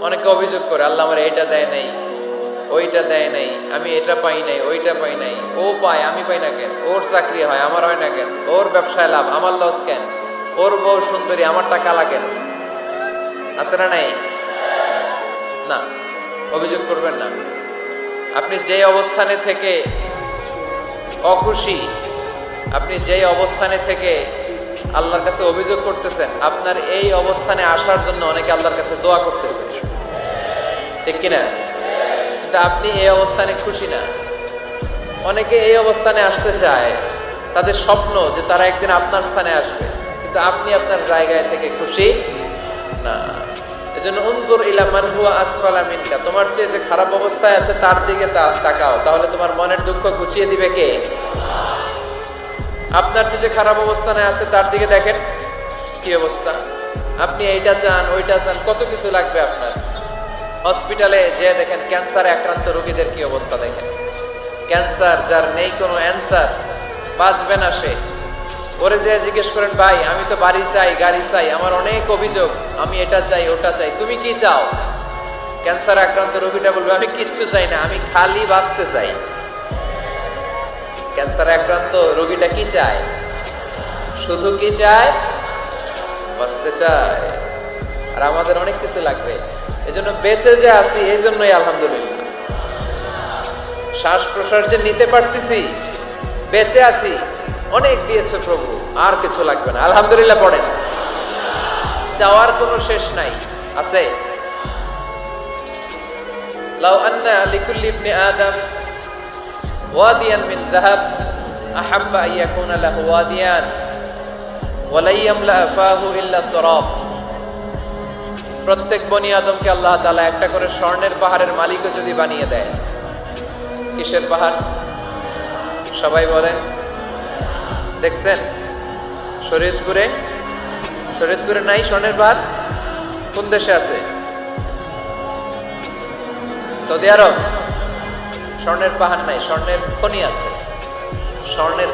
অনেকে অভিযোগ করে আল্লাহ আমার এইটা দেয় নাই, ওইটা দেয় নাই, আমি এটা পাই নাই, ওইটা পাই নাই। ও পায়, আমি পাই না কেন? ওর চাকরি হয়, আমার হয় না কেন? ওর ব্যবসায় লাভ, আমার লস কেন? ওর বউ সুন্দরী, আমারটা কালা কেন? আছে না নাই? না, অভিযোগ করবেন না। আপনি যে অবস্থানে থেকে অখুশি, আপনি যেই অবস্থানে থেকে আল্লাহর কাছে অভিযোগ করতেছেন, আপনার এই অবস্থানে আসার জন্য অনেকে আল্লাহর কাছে দোয়া করতেছে, ঠিক কিনা? কিন্তু আপনি এই অবস্থানে খুশি না। অনেকে এই অবস্থানে আসতে চায়, তাদের স্বপ্ন যে তারা একদিন আপনার স্থানে আসবে, কিন্তু আপনি আপনার জায়গায় থেকে খুশি না। এজন্য উনজুর ইলা মান হুয়া আসফালা মিনকা, তোমার চেয়ে যে খারাপ অবস্থায় আছে তার দিকে তাকাও, তাহলে তোমার মনের দুঃখ ঘুচিয়ে দিবে কে? আপনার চেয়ে যে খারাপ অবস্থানে আছে তার দিকে দেখেন কি অবস্থা। আপনি এইটা চান, ওইটা চান, কত কিছু লাগবে আপনার। হসপিটালে যে দেখেন ক্যান্সারে আক্রান্ত রোগীদের কি অবস্থা দেখেন। ক্যান্সার যার নেই কোনো অ্যান্সার, বাঁচবে না সে। ওরে যে জিজ্ঞেস করেন, ভাই আমি তো বাড়ি চাই, গাড়ি চাই, আমার অনেক অভিযোগ, আমি এটা চাই, ওটা চাই, তুমি কি চাও? ক্যান্সার আক্রান্ত রোগীটা বলবে, আমি কিচ্ছু চাই না, আমি খালি বাঁচতে চাই। ক্যান্সার আক্রান্ত রোগীটা কি চায়? শুধু কি চায়? বাঁচতে চায়। আর আমাদের অনেক কিছু লাগবে। এজন্য বেঁচে যে আছি, এই জন্যই আলহামদুলিল্লাহ। শ্বাস প্রশ্বাস যে নিতে পারতেছি, বেঁচে আছি, অনেক দিয়েছে প্রভু, আর কিছু লাগবে না, আলহামদুলিল্লাহ পড়েন। চাওয়ার কোনো শেষ নাই, আছে? লাউ আন্না লিকুল্লি ইবনি আদম ওয়াদিয়ান মিন যাহাব আহাব্বা আন ইয়াকুনা লাহু ওয়াদিয়ান ওয়া লা ইয়ামলা ফাহু ইল্লা তুরাব। প্রত্যেক বনি আদমকে আল্লাহ তাআলা একটা করে স্বর্ণের পাহাড়ের মালিকও যদি বানিয়ে দেয়, কিসের পাহাড়? সবাই বলেন। দেখছেন শরীয়তপুরে? শরীয়তপুরে নাই স্বর্ণের পাহাড়? কোন দেশে আছে? সৌদি আরব। স্বর্ণের পাহাড় নাই, স্বর্ণের খনি আছে। স্বর্ণের